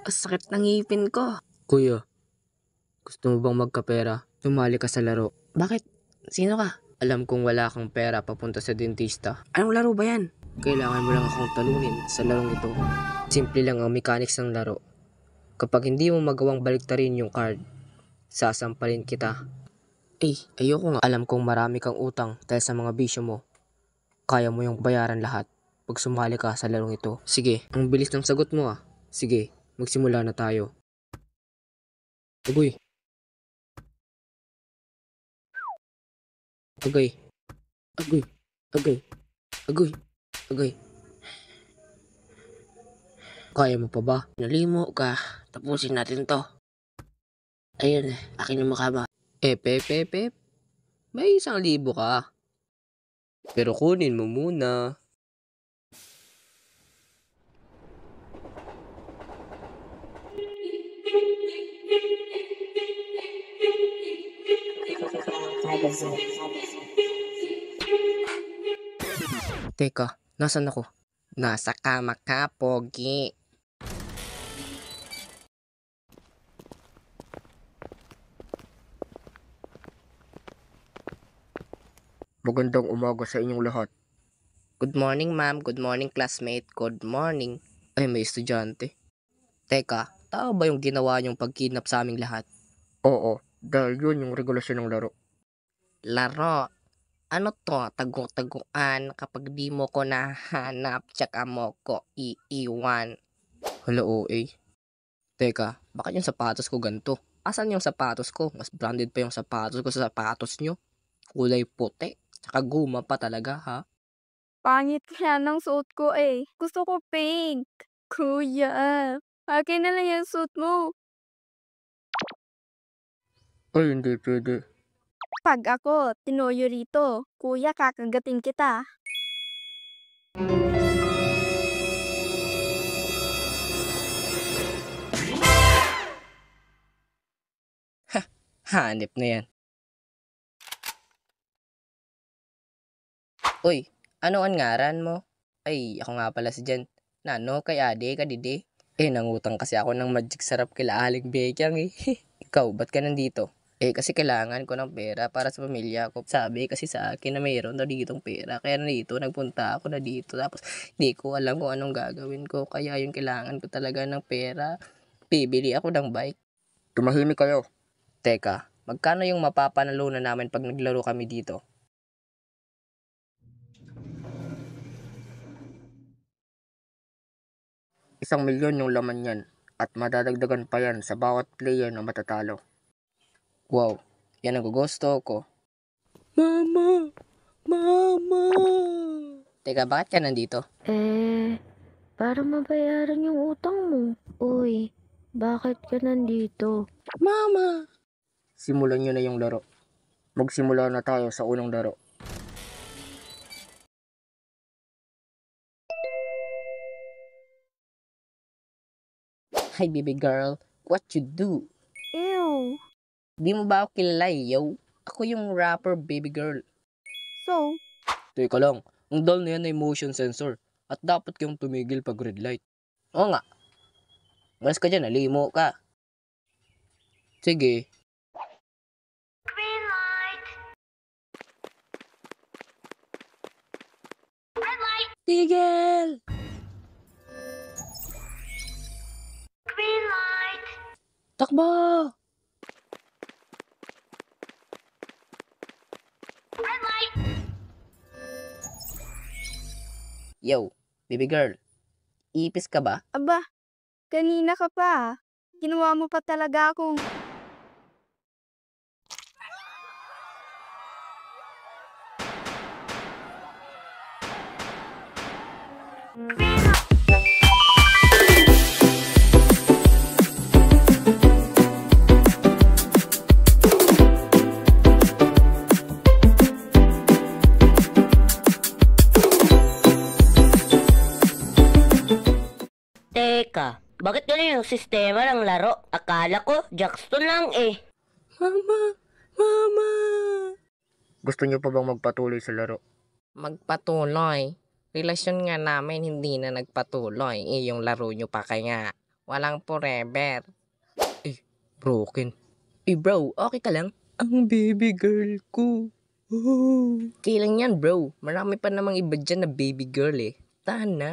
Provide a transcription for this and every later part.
Ang sakit ng ngipin ko. Kuya, gusto mo bang magkapera? Sumali ka sa laro. Bakit? Sino ka? Alam kong wala kang pera papunta sa dentista. Anong laro ba yan? Kailangan mo lang akong talunin sa larong ito. Simple lang ang mechanics ng laro. Kapag hindi mo magawang baliktarin yung card, sasampalin kita. Ayoko nga. Alam kong marami kang utang dahil sa mga bisyo mo. Kaya mo yung bayaran lahat pag sumali ka sa larong ito. Sige, ang bilis ng sagot mo ah. Sige, magsimula na tayo. Agoy. Agay. Agoy. Agay. Agoy. Agay. Kaya mo pa ba? Nalimo ka. Tapusin natin to. Ayun, akin yung mukha mo. Pep. May 1,000 ka. Pero kunin mo muna. Teka, nasan ako? Nasa kama ka, Pogi. Magandang umaga sa inyong lahat. Good morning, ma'am. Good morning, classmate. Good morning. Ay, may estudyante. Teka, tao ba yung ginawa niyong pagkidnap sa aming lahat? Oo, dahil yun yung regulasyon ng laro. Laro? Ano to? Tagong-taguan kapag di mo ko nahanap tsaka mo ko iiwan. Hala, OA. Teka, bakit yung sapatos ko ganito? Asan yung sapatos ko? Mas branded pa yung sapatos ko sa sapatos nyo. Kulay puti. Tsaka guma pa talaga, ha? Pangit kaya ng suot ko eh. Gusto ko pink. Kuya, akin na lang yung suit mo. Ay, hindi pwede. Pag ako, tinoyo rito, kuya kakagating kita. Hanip na yan. Uy, ano ang ngaran mo? Ay, ako nga pala si Jen. Nano, kay ade ka didi? Nangutang kasi ako ng magic sarap kila Aling Bekyang eh. Ikaw, ba't ka nandito? Kasi kailangan ko ng pera para sa pamilya ko. Sabi kasi sa akin na mayroon na ditong pera. Kaya nandito, nagpunta ako na dito. Tapos, hindi ko alam kung anong gagawin ko. Kaya yung kailangan ko talaga ng pera. Bibili ako ng bike. Tumahimik kayo. Teka, magkano yung mapapanalunan namin pag naglaro kami dito? ₱1,000,000 yung laman yan. At madadagdagan pa yan sa bawat player na matatalo. Wow, yan ang gusto ko. Mama! Mama! Teka, bakit ka nandito? Para mabayaran yung utang mo. Uy, bakit ka nandito? Mama! Simulan nyo na yung laro. Magsimula na tayo sa unang laro. Hi, baby girl. What you do? Ew. Di mo ba ako kilala, yo? Ako yung rapper, baby girl. So, Teka lang, ang dull na yan ay motion sensor. At dapat kang tumigil pag red light. Oo nga. Malas ka dyan, nalimo ka. Sige. Green light. Red light. Tigil! Green light. Takbo! Red light. Yo, baby girl. Ipis ka ba? aba, kanina ka pa. Ginawa mo pa talaga akong... Teka, bakit ganun yung sistema ng laro? Akala ko, Jackson lang eh. Mama! Gusto nyo pa bang magpatuloy sa laro? Magpatuloy. Relasyon nga namin hindi na nagpatuloy. Yung laro nyo pa kaya. Walang forever. Broken. Bro, okay ka lang? Ang baby girl ko. Oh. Kailan yan, bro? Marami pa namang iba dyan na baby girl eh. Tahan na.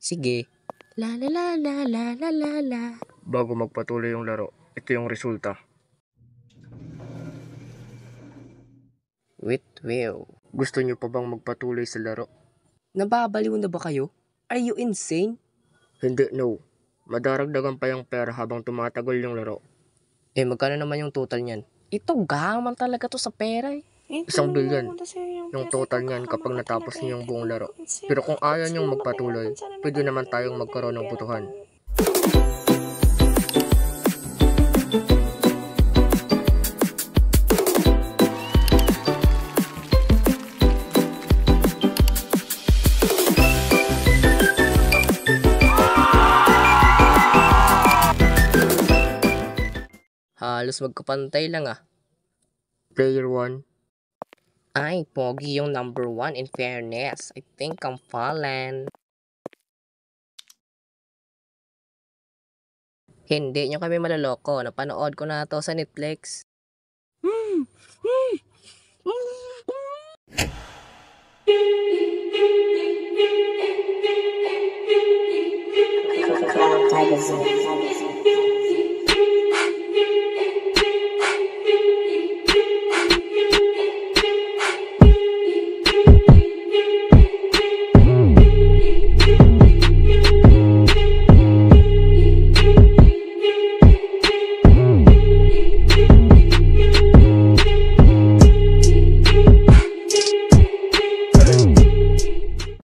Sige. La la la la la la la la. Bago magpatuloy yung laro, ito yung resulta. With will. Gusto niyo pa bang magpatuloy sa laro? Nababaliw na ba kayo? Are you insane? Hindi, no. Madaragdagan pa yung pera habang tumatagal yung laro. Magkano naman yung total niyan? Ito, gaman talaga to sa pera eh. 1 billion. Yung total niyan kapag natapos niyo yung buong laro. Pero kung ayaw niyong magpatuloy, pwede naman tayong magkaroon ng butuhan. Halos magkapantay lang ah. Player 1, Ay, pogi yung number 1 in fairness. I think I'm fallen. Hindi nyo kami maloloko. Napanood ko na to sa Netflix.